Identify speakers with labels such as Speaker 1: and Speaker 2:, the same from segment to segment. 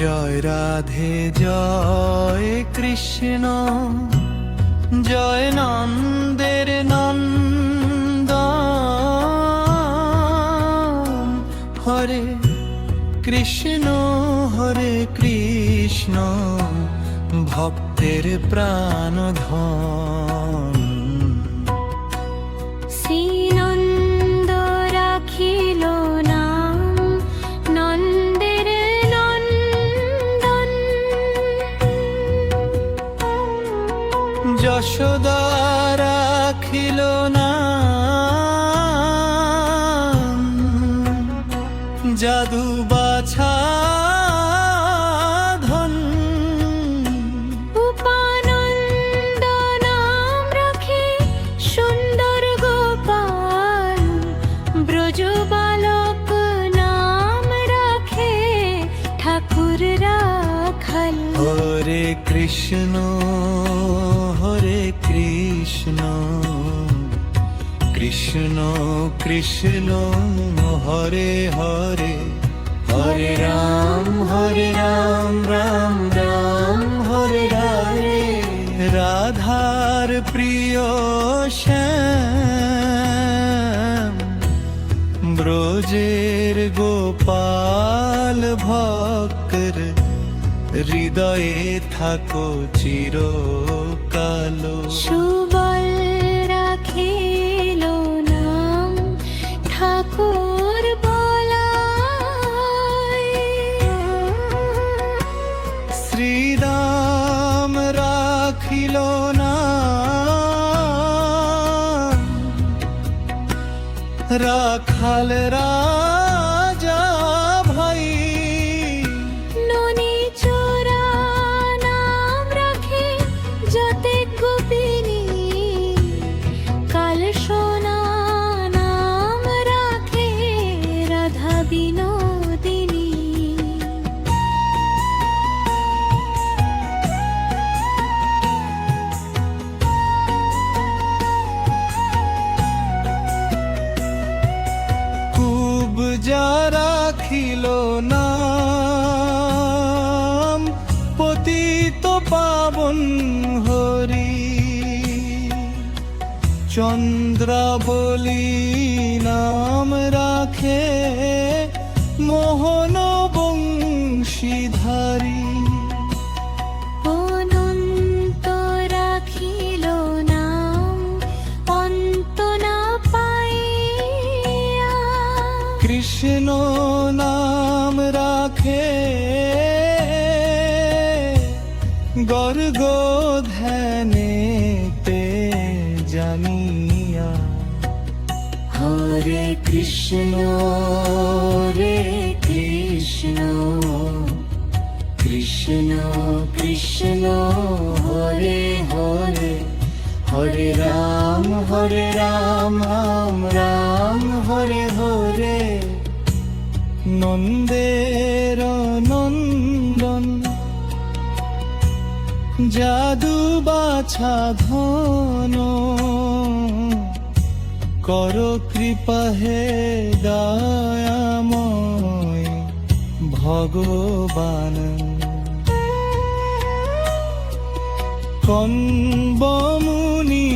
Speaker 1: জয় রাধে জয় কৃষ্ণ, জয় নন্দের নন্দন। হরে কৃষ্ণ হরে কৃষ্ণ, ভক্তের প্রাণধন।
Speaker 2: শ্রীনন্দ রাখিল নাম, নন্দের নন্দন।
Speaker 1: যশোদা রাখিল নাম, জাদু বাছা ধন।
Speaker 2: উপানন্দ নাম রাখে সুন্দর গোপাল, ব্রজ বালক নাম রাখে ঠাকুর রাখাল।
Speaker 1: হরে কৃষ্ণ হরে কৃষ্ণ, কৃষ্ণ কৃষ্ণ হরে হরে, হরে রাম রাম রাম হরে হরে। রাধার প্রিয় শ্যাম, ব্রজের গোপাল ভক্তের হৃদয়ে থাকো চিরকালো।
Speaker 2: সুবল রাখিল নাম, ঠাকুর বলাই।
Speaker 1: শ্রীরাম রাখিল নাম, রাখাল রাজা ভাই।
Speaker 2: ননি চোরা নাম রাখে যতে গোপিনী, কাল সোনা নাম রাখে রাধা বিনোদিনী।
Speaker 1: খুব যারা রাখিল নাম, পতিত পাবন হরি। চন্দ্রাবলী নাম রাখে মোহন বংশীধারী।
Speaker 2: অনন্ত রাখিল নাম, অন্ত না পাইয়া।
Speaker 1: কৃষ্ণ নাম রাখে গর্গ ধ্যানেতে জানিয়া।
Speaker 2: হরে কৃষ্ণ রে কৃষ্ণ, কৃষ্ণ কৃষ্ণ হরে হরে। হরে রাম রাম রাম হরে হরে।
Speaker 1: নন্দের নন্দন, জাদু বাছা ধন। কর কৃপা হে দয়াময় ভগবান। কম্বমুনি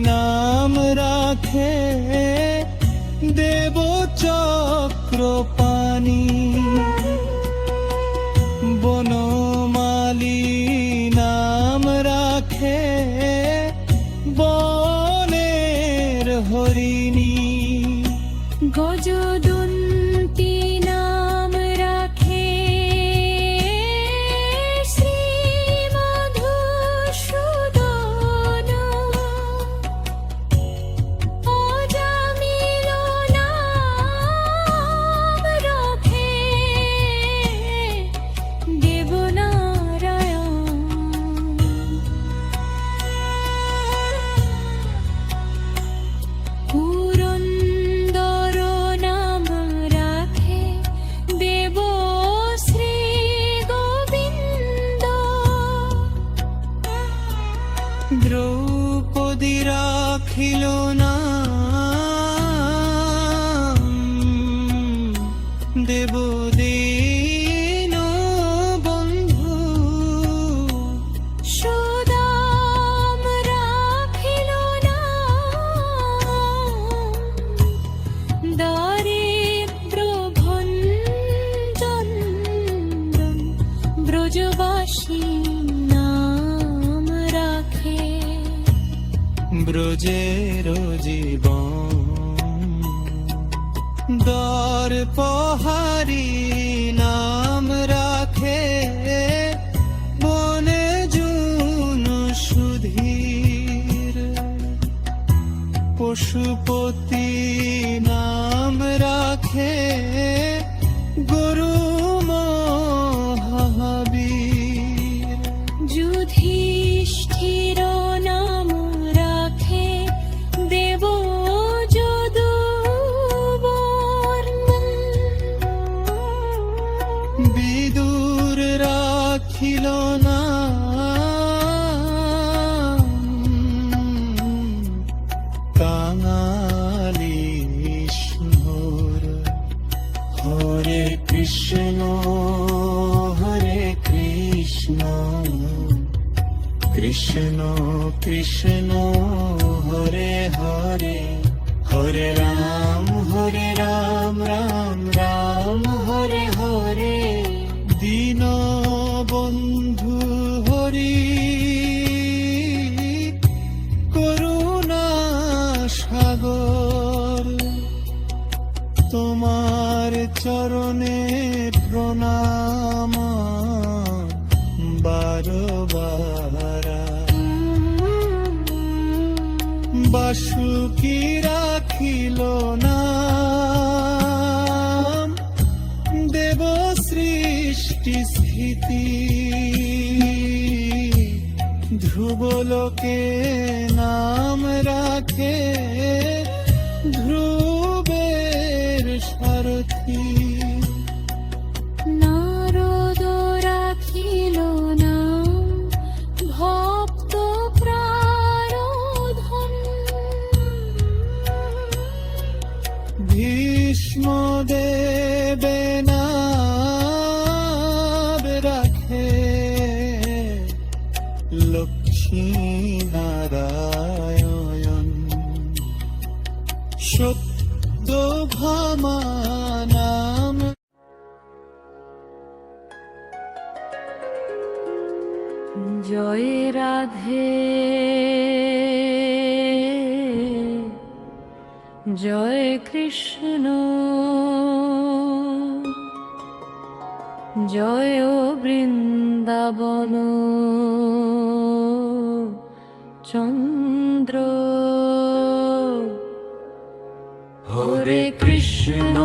Speaker 1: নাম রাখে দেব চক্রপাণি। বনমালী নাম রাখে বনের হরিণী।
Speaker 2: গজদন্তি নাম রাখে শ্রী মধুসূদন। অজামিল নাম রাখে দেবনারায়ণ। পুরন্দর নাম রাখে দেব শ্রী গোবিন্দ।
Speaker 1: দ্রৌপদী রাখিল নাম, দেব দীন
Speaker 2: বাসী নাম রাখে।
Speaker 1: ব্রজের জীবন দর পহারি নাম রাখে, বনে জুন সুধীর পশুপতি নাম রাখে, গরু মহাবীর
Speaker 2: যুধিষ্ঠির নাম রাখে, দেব যদুবর্মন।
Speaker 1: বিদুর রাখিল না কাঙালি সুর। হরে কৃষ্ণ হরে কৃষ্ণ কৃষ্ণ কৃষ্ণ হরে হরে, হরে রাম রাম রাম হরে হরে। দীন বন্ধু হরি করুণা সাগর, তোমার চরণে প্রণাম বারবার। বাসুকি রাখিল নাম, দেব সৃষ্টি স্থিতি। ধ্রুবলোকে নাম রাখে, ধ্রুবের সারথি।
Speaker 2: নারদ রাখিল নাম, ভক্ত প্রারধন।
Speaker 1: ভীষ্ম দেবে নাম রাখে, লক্ষ্মী নারায়ণ। সত্য ভামা নাম
Speaker 2: জয় রাধে জয় কৃষ্ণ, জয় বৃন্দাবন চন্দ্র।
Speaker 1: হরে কৃষ্ণ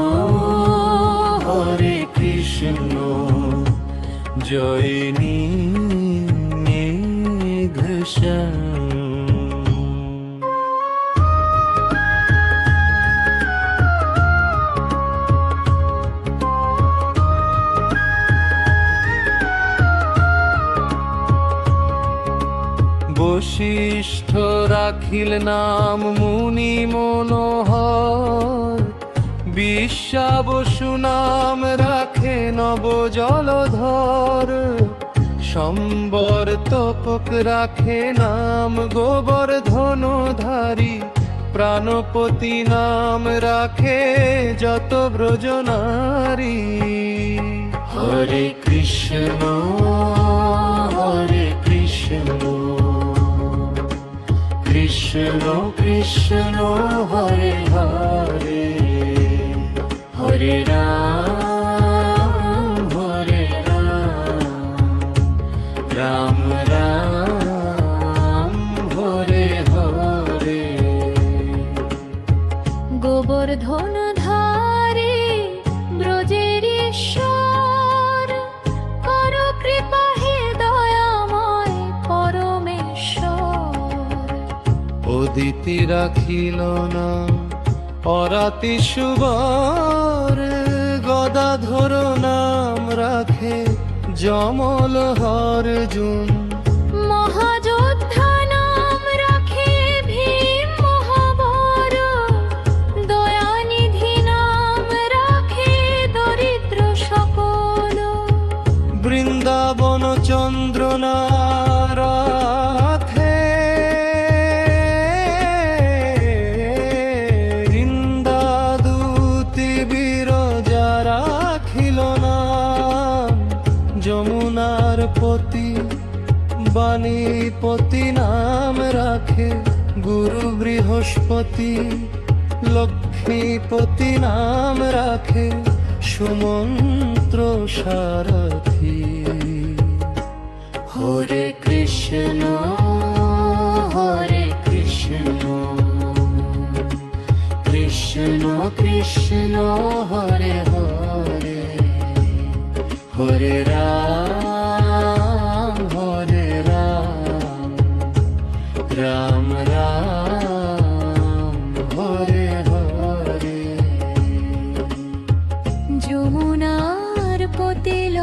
Speaker 1: হরে কৃষ্ণ, জয় নিঘ্নশ্যাম। বশিষ্ঠ রাখিল নাম মুনি মনোহর, বিশ্বাবসু নাম রাখে নব জলধর। সম্বর তপক রাখে নাম গোবর্ধনধারী, প্রাণপতি নাম রাখে যত ব্রজনারী। হরে কৃষ্ণ হরে কৃষ্ণ কৃষ্ণ কৃষ্ণ হরে হরে, হরে রাম রাম রাম হরে হরে।
Speaker 2: গোবর্ধন ধারে ব্রজের ঈশ্বর, কর কৃপা হে দয়াময় পরমেশ্বর।
Speaker 1: অদিতি রাখিল না অরাতি সুবর, গদাধর নাম রাখে যমল অর্জুন।
Speaker 2: মহাযোদ্ধা নাম রাখে ভীম মহাবর, দয়ানিধি নাম রাখে দরিদ্র সকল।
Speaker 1: বৃন্দাবন চন্দ্র না রাখে, বৃন্দাদূতি বিরজা রাখিল নাম, যমুনার প্রজাপতি, বাণীপতি নাম রাখে গুরু বৃহস্পতি, লক্ষ্মীপতি নাম রাখে সুমন্ত্র সারথি। হরে কৃষ্ণ হরে কৃষ্ণ, কৃষ্ণ কৃষ্ণ হরে হরে, হরে রাম রাম রাম হরে হরে।
Speaker 2: যমুনার পতিল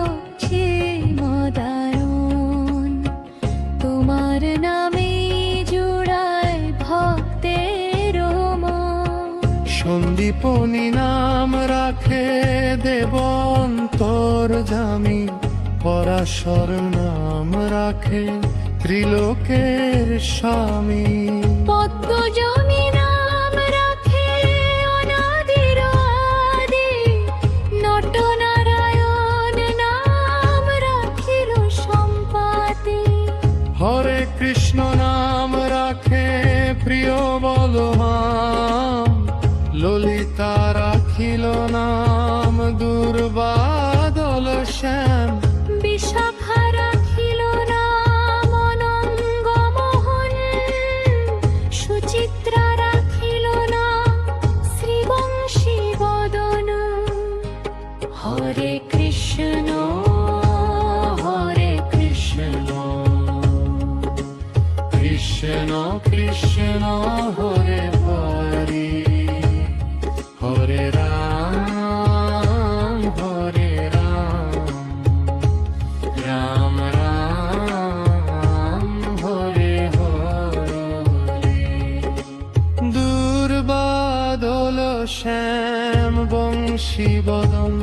Speaker 2: মদারণ, তোমার নামে জুড়ায় ভক্তের মন।
Speaker 1: সন্দীপনী নাম রাখে দেবন্তর জামি, পরাশর নাম রাখে ত্রিলোকের স্বামী।
Speaker 2: পদ্মজনী নাম রাখে অনাদির আদি, নটনারায়ণ নাম রাখিল সম্পাতি।
Speaker 1: হরে কৃষ্ণ নাম রাখে প্রিয় বলরাম, ললিতা রাখিল নাম দুর্বাদল শ্যাম।
Speaker 2: বিশাখা রাখিল নাম অনঙ্গ মোহন, সুচিত্রা রাখিল নাম শ্রীবংশী বদন। হরে কৃষ্ণ হরে কৃষ্ণ,
Speaker 1: কৃষ্ণ কৃষ্ণ হরে হরে, হরে রাম রাম রাম হরে হরে। দুর্বাদল শ্যাম বংশী বদন,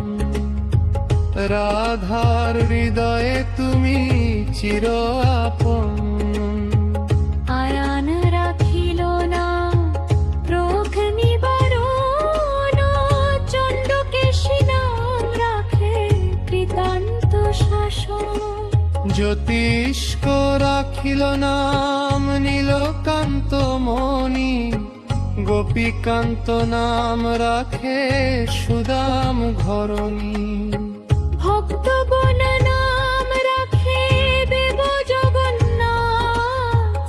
Speaker 1: রাধার হৃদয়ে তুমি চির আপন।
Speaker 2: আয়ান রাখিল নাম রোগ নিবারণ, চণ্ডকেশী নাম রাখে কৃতান্ত শাসন।
Speaker 1: জ্যোতিষ্ক রাখিল নাম নীলকান্ত মণি, গোপীকান্ত নাম রাখে সুদাম ঘরণী।
Speaker 2: ভক্তগণ নাম রাখে দেব জগন্নাথ,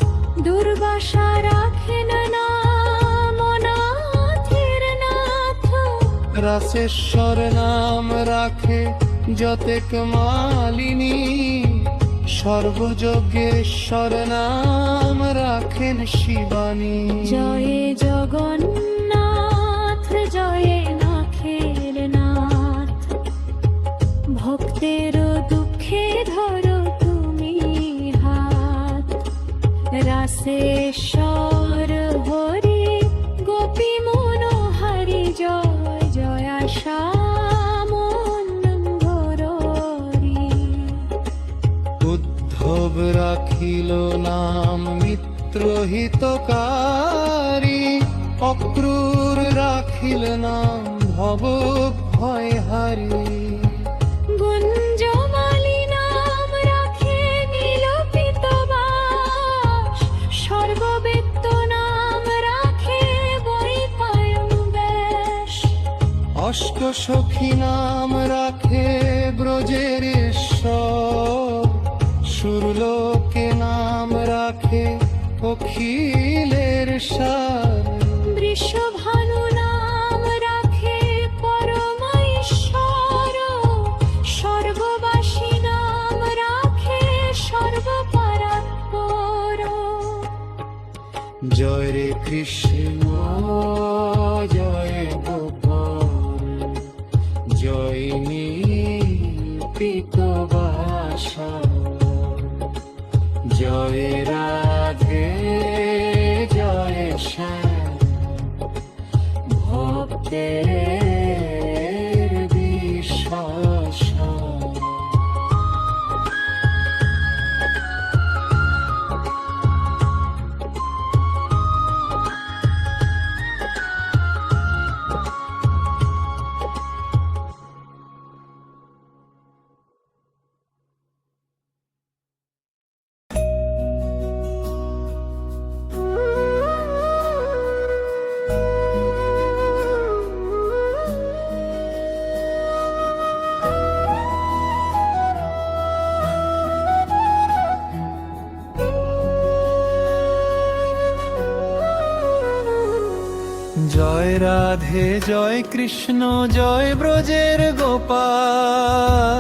Speaker 2: দুর্বাসা রাখেন নাম অনাথের নাথ।
Speaker 1: রাসেশ্বর নাম রাখে যতেক মালিনী, সর্বযজ্ঞেশ্বর নাম রাখেন শিবানী।
Speaker 2: জয়ে জগন্নাথ জয়ে নাথের নাথ, ভক্তের দুঃখে ধরো তুমি হাত। রাসেশ্বর হরি গোপী মনোহারি, জয় জয় শ্যাম ঘোরি।
Speaker 1: উদ্ধব রাখিল নাম মিত্র হিতকারী, অক্রূর রাখিল নাম ভব ভয়হারী।
Speaker 2: গুঞ্জমালি নাম রাখে নীলপিত বাস, সর্ববেত্ত নাম রাখে বৈপায়ন বেশ।
Speaker 1: অষ্টসখী নাম রাখে ব্রজের ঈশ্বর, সুরলোকে নাম রাখে অখিলের সার।
Speaker 2: বৃষভানু নাম রাখে পরমেশ্বর, সর্ববাসী নাম রাখে সর্বপরাৎপর।
Speaker 1: জয় রে কৃষ্ণ জয় গোপাল, জয় নিপীত বাসা, জয় রাধে জয় শ্যাম ভক্তের বিশ্বাস।
Speaker 3: রাধে জয় কৃষ্ণ জয় ব্রজের গোপাল,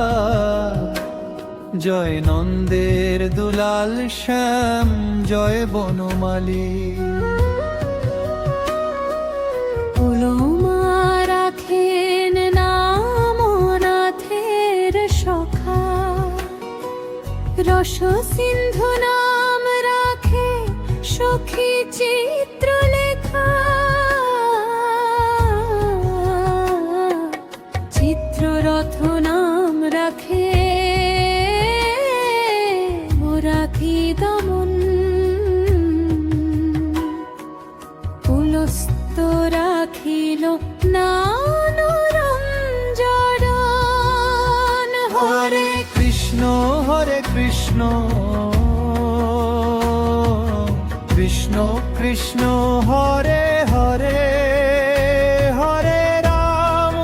Speaker 3: জয় নন্দের দুলাল শ্যাম জয় বনমালী।
Speaker 2: উলুমা রাখেন নাম নাথের সখা, রস সিন্ধু নাম রাখে সখী চিত্রলেখা। চিত্ররথ নাম রাখে মোরাথি দমন, পুলস্ত রাখিল নানরঞ্জন।
Speaker 3: হরে কৃষ্ণ কৃষ্ণ কৃষ্ণ হরে হরে, হরে রাম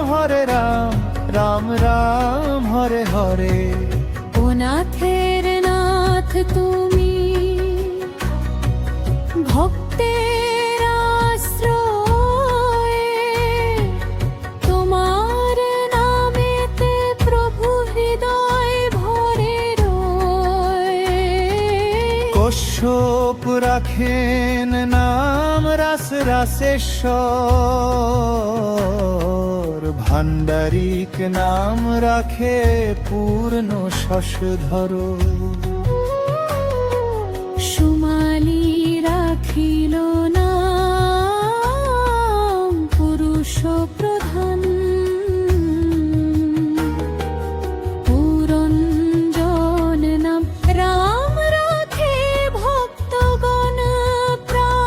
Speaker 3: রাম রাম হরে হরে।
Speaker 2: ও নাথের নাথ তুমি, ভক্তের আশ্রয়ে, তোমার নামেতে প্রভু হৃদয় ভরে রয়ে।
Speaker 3: কশ্যপ রাখেন নাম রাস রাসেশ্বর, ভান্ডারিক নাম রাখে পূর্ণ শশধর।
Speaker 2: সুমালি রাখিল নাম পুরুষ প্রধান, পুরঞ্জন নাম রাম রাখে ভক্তগণ প্রাণ।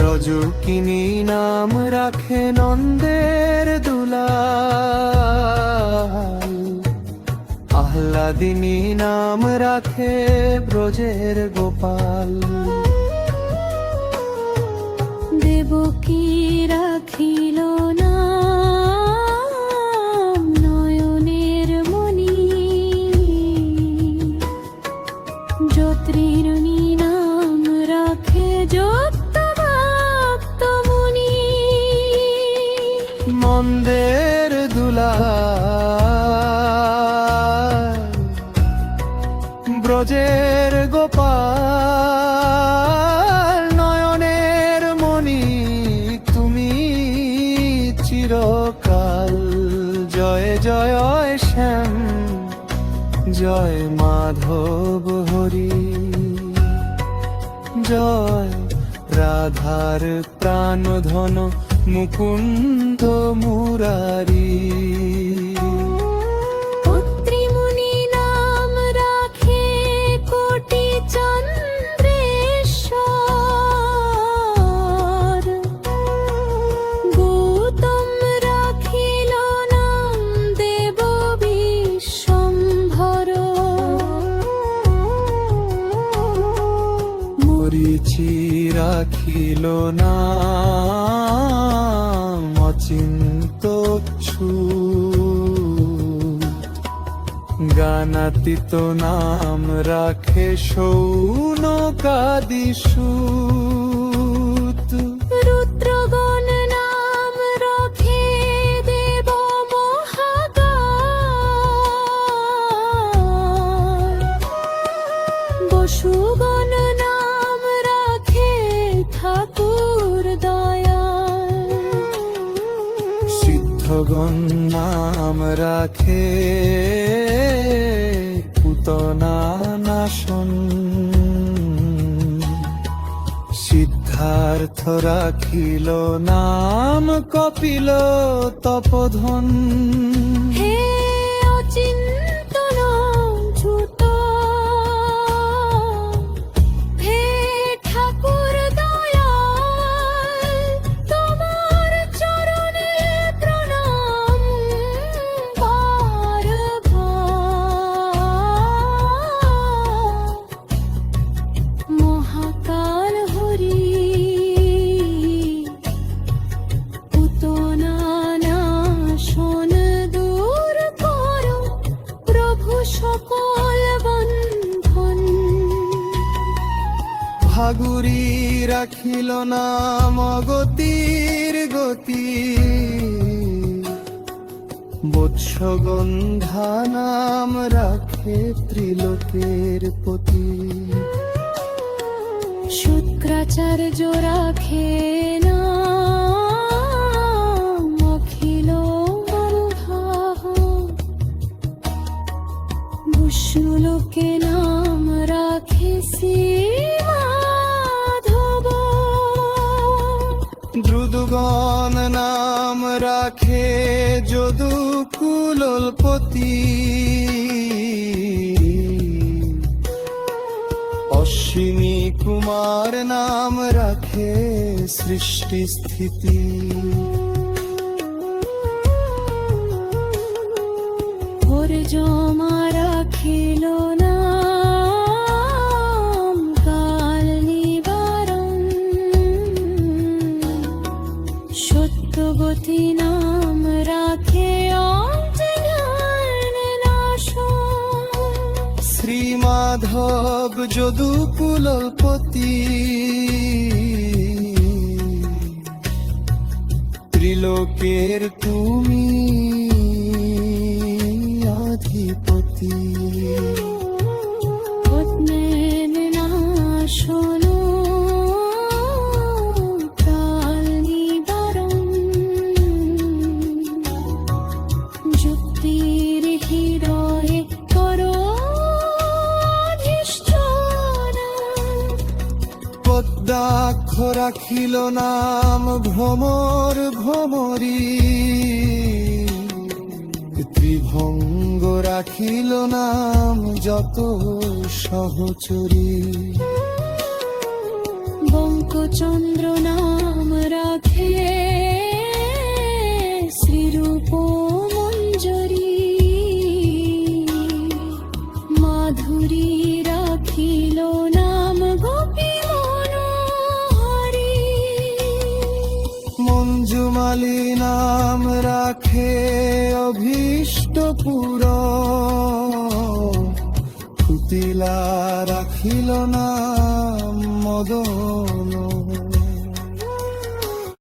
Speaker 3: রজকিনী নাম রাখে নন্দের দুলাল, আহ্লাদিনী নাম রাখে ব্রজের গোপাল।
Speaker 2: দেবকী রাখিল নাম নয়নের মণি, জ্যোতির্মণি নাম রাখে যত্তভক্ত মুনি।
Speaker 3: নন্দের দুলাল, ব্রজের গোপাল, নয়নের মণি তুমি চিরকাল। জয় জয় শ্যাম জয় মাধব হরি, জয় রাধার প্রাণধন মুকুন্দ মুরারি।
Speaker 2: অত্রিমুনি নাম রাখে কোটি চন্দ্রেশ্বর, গৌতম রাখিল নাম দেব বিশ্বম্ভর।
Speaker 3: মরিচি রাখিল নাম অচিন্ত গানাতীত নাম রাখে সৌনকাদিসূত।
Speaker 2: রুদ্রগণ নাম রাখে দেব মহাকাল, বসুগণ নাম রাখে ঠাকুর দয়াল।
Speaker 3: সিদ্ধগণ নাম রাখে পুতনা নাশন, সিদ্ধার্থ রাখিল নাম কপিল তপোধন।
Speaker 2: হে অচিন্তন চ্যুত, হে ঠাকুর দয়াল, তোমার চরণে প্রণাম বারবার। মহাকাল হরি পুতনা নাশন দূর
Speaker 3: ভাগুরি রাখিল নাম গতির গতি, বৎসগন্ধা নাম রাখে ত্রিলোকের পতি।
Speaker 2: শুক্রাচার্য রাখে নাম অখিল মনুভাহ, বিষ্ণুলোকে নাম রাখে শ্রী মাধব।
Speaker 3: দ্রুদগণ নাম রাখে যদুকুলপতি, অশ্বিনী কুমার নাম রাখে সৃষ্টি স্থিতি।
Speaker 2: জমা রাখিল নাম কাল নিবারণ, সত্যবতী নাম রাখে অঞ্জনার নাশন।
Speaker 3: শ্রী মাধব যদুকুলপতি, ত্রিলোকের তুমি অধিপতি।
Speaker 2: পদ্মের নাশন কাল নিবারণ, যুক্তির হৃদয়ে করো অধিষ্ঠান।
Speaker 3: পদ্মাক্ষ রাখিল নাম ভ্রমর ভ্রমরী, ত্রিভঙ্গ রাখিল নাম যত সহচরী।
Speaker 2: বঙ্কচন্দ্র নাম রাখে শ্রীরূপ মঞ্জরী, মাধুরী রাখিল নাম গোপী মনোহরী।
Speaker 3: মঞ্জুমালী নাম রাখে অভীষ্ট পূরণ, কুটিলা রাখিল নাম মদন